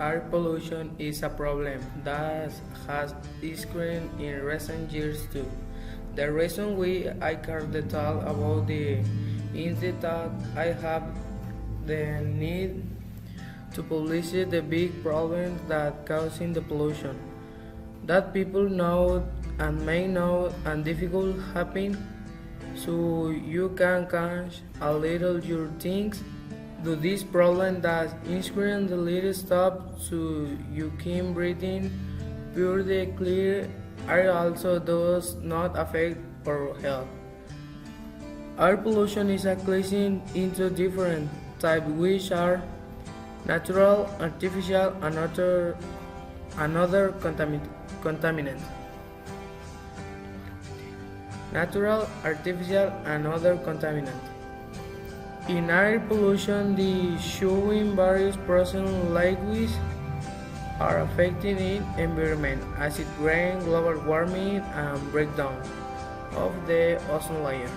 air pollution is a problem that has increased in recent years too. The reason why I care the talk about the is that I have the need to publish the big problems that causing the pollution that people know and may know and difficult happen so you can catch a little your things do this problem that inspiring the little stop so you keep breathing pure the clear air also does not affect our health. Air pollution is a classing into different types which are natural, artificial, and another contaminant. Natural, artificial, and other contaminant. In air pollution, the showing various processes like which are affecting the environment, acid rain, global warming, and breakdown of the ozone layer.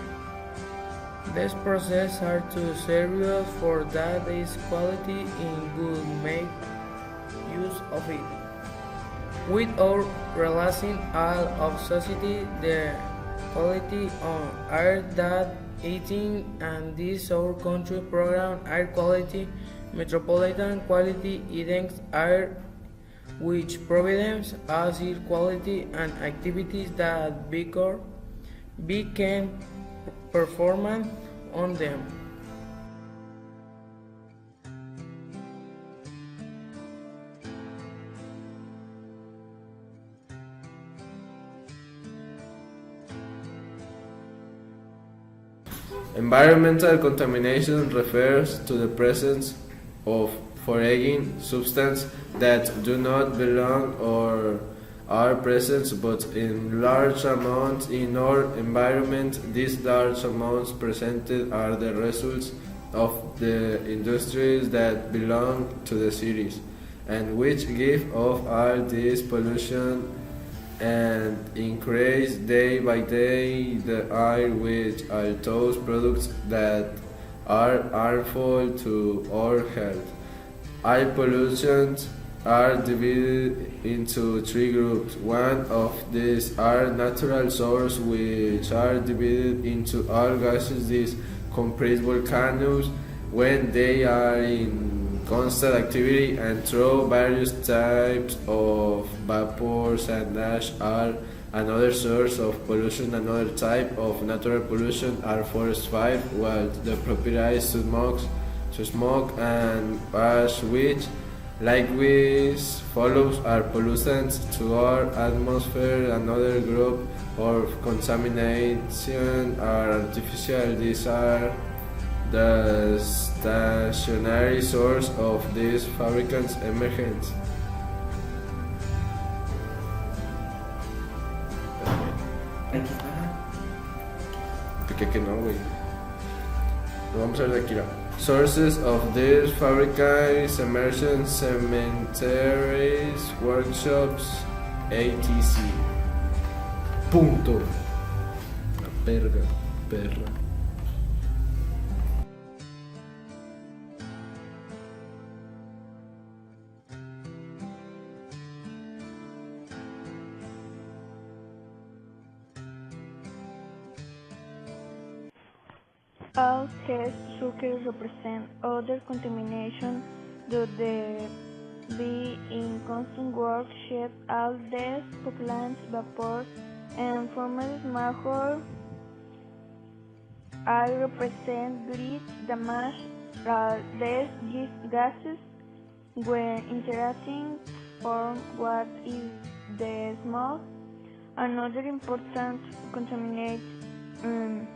These processes are too serious for that its quality in good make use of it. Without realizing all of society, the quality on air that eating and this our country program air quality, metropolitan quality index air which provides us air quality and activities that we can perform on them. Environmental contamination refers to the presence of foreign substances that do not belong or are present but in large amounts in our environment. These large amounts presented are the results of the industries that belong to the cities and which give off all this pollution and increase day by day the air with all those products that are harmful to our health. Air pollutions are divided into three groups. One of these are natural sources, which are divided into all gases. These compressed volcanoes, when they are in constant activity and through various types of vapors and ash are another source of pollution. Another type of natural pollution are forest fires, while the properties to smoke and ash which likewise follows are pollutants to our atmosphere. Another group of contamination are artificial. These are the stationary source of these fabricants emergence. Piqué que no, güey. Lo vamos a ver de aquí, ¿no? Sources of these fabricants, emergence, cemeteries, workshops, etc. Punto. La perra. All test sugars represent other contamination due to be in constant work shed all these pollutants, vapor, and forms major. I represent great damage all these gases when interacting form what is the smoke. Another important contaminant and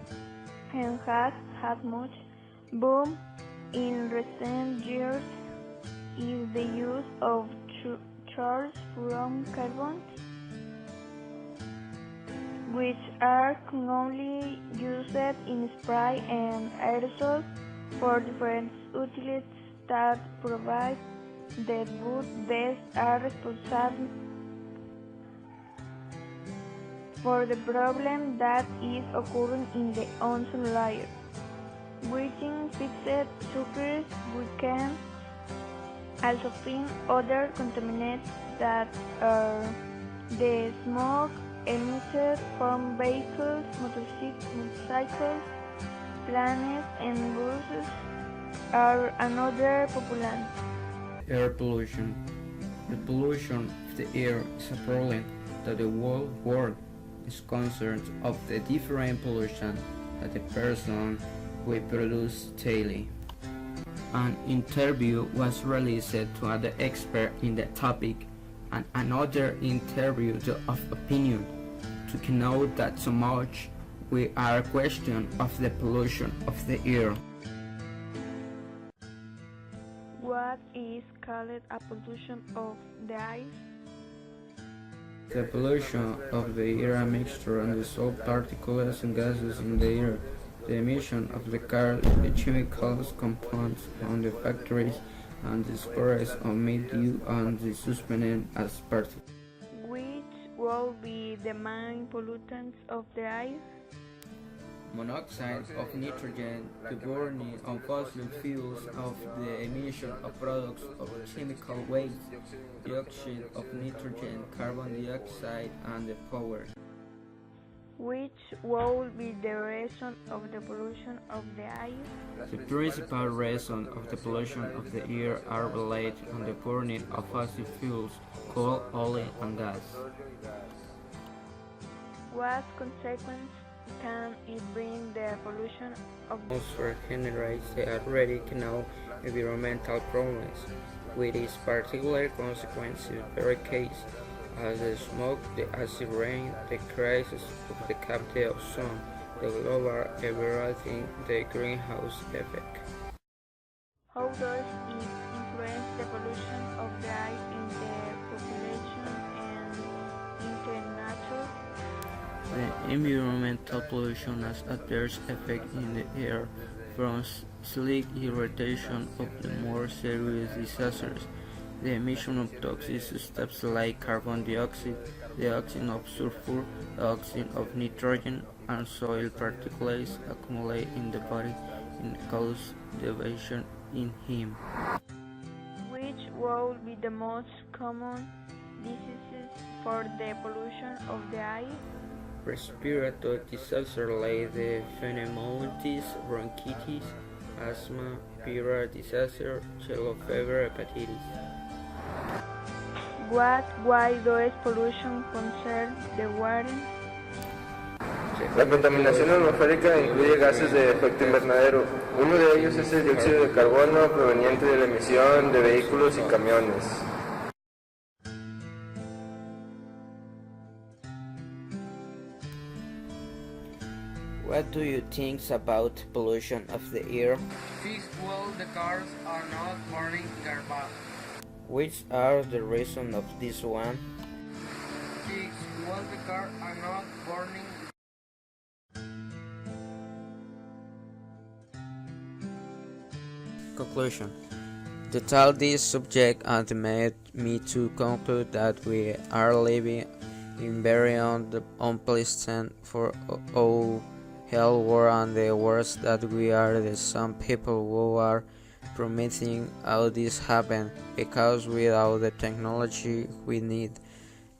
has had much boom in recent years is the use of charges from carbon, which are commonly used in spray and aerosols for different utilities that provide that would best are responsible for the problem that is occurring in the ozone layer. Breathing fixed sugars we can also find other contaminants that are the smoke emitted from vehicles, motorcycles, planes, and buses are another pollutant. Air pollution. The pollution of the air is a problem that the whole world is concerned of the different pollution that the person will produce daily. An interview was released to other experts in the topic and another interview of opinion to know that so much we are question of the pollution of the air. What is called a pollution of the air? The pollution of the air, a mixture and dissolved particles and gases in the air, the emission of the cars, the chemicals compounds on the factories, and the spores of mildew and the suspended as particles. Which will be the main pollutants of the air? Monoxide of nitrogen, the burning of fossil fuels, of the emission of products of chemical waste, dioxide of nitrogen, carbon dioxide, and the power. Which will be the reason of the pollution of the air? The principal reason of the pollution of the air are related on the burning of fossil fuels, coal, oil, and gas. What consequences can it bring the pollution of the Atmosphere generates the already known environmental problems, with its particular consequences very case as the smoke, the acid rain, the crisis of the cap the ozone, the global everything, the greenhouse effect. How does it influence the pollution of the air in the population and in the nature? The environmental pollution has adverse effect in the air, from sleep irritation up to more serious disasters. The emission of toxic substances like carbon dioxide, the oxide of sulfur, the oxide of nitrogen, and soil particles accumulate in the body and cause deviation in him. Which will be the most common diseases for the pollution of the air? Respiratory disasters like the pneumonitis, bronchitis, asthma, viral disaster, yellow fever, hepatitis. Why does pollution concern the water? La contaminación atmosférica incluye gases de efecto invernadero. Uno de ellos es el dióxido de carbono proveniente de la emisión de vehículos y camiones. What do you think about pollution of the air? Six, well, the cars are not burning garbage. Which are the reasons of this one? 6. Well, the cars are not burning. Conclusion. To tell this subject and made me to conclude that we are living in very unpleasant for all hell war, and the worst that we are the some people who are permitting all this happen, because without the technology we need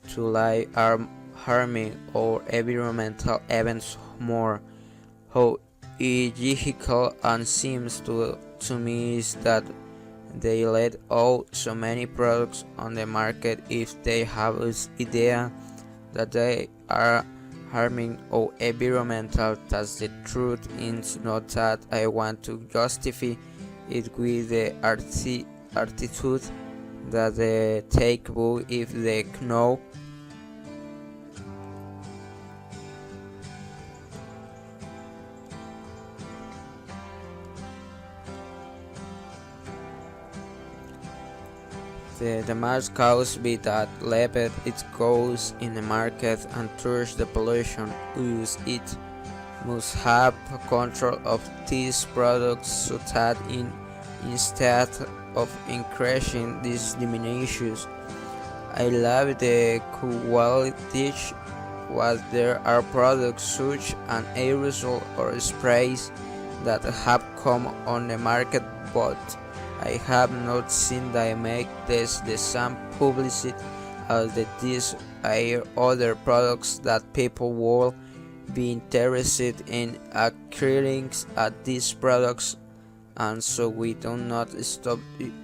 to live are harming our environmental events more. How illogical and seems to me is that they let out so many products on the market if they have this idea that they are harming our environmental. That's the truth. It's not that I want to justify it with the attitude that they take if they know the mass cause be that left it goes in the market and through the pollution use it must have control of these products so that instead of increasing these diminishes. I love the quality what there are products such an aerosol or sprays that have come on the market, but I have not seen they make this the same publicity as these are other products that people will be interested in acquiring at these products, and so we do not stop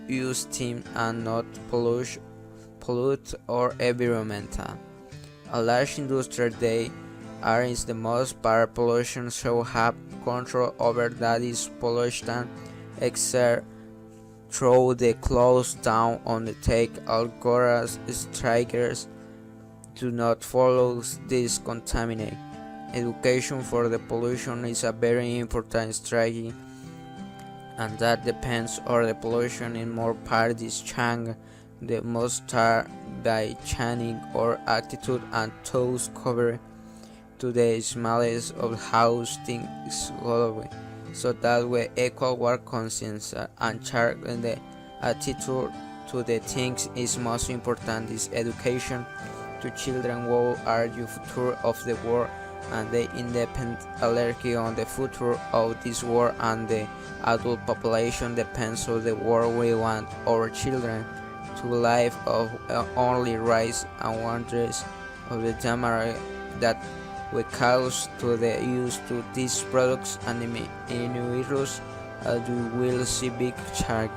using and not pollute our environment. A large industry they are is the most part pollution so have control over that is pollution exert through the close down on the take algorithm strikers do not follow this contaminate. Education for the pollution is a very important strategy, and that depends on the pollution in more parties change the most start by changing our attitude and those cover to the smallest of house things globally, so that we equal work conscience and charge the attitude to the things is most important is education to children who are the future of the world and the independent allergy on the future of this world, and the adult population depends on the world we want our children to live of only rise and wonders of the damage that we cause to the use to these products and individuals as we will see big charge.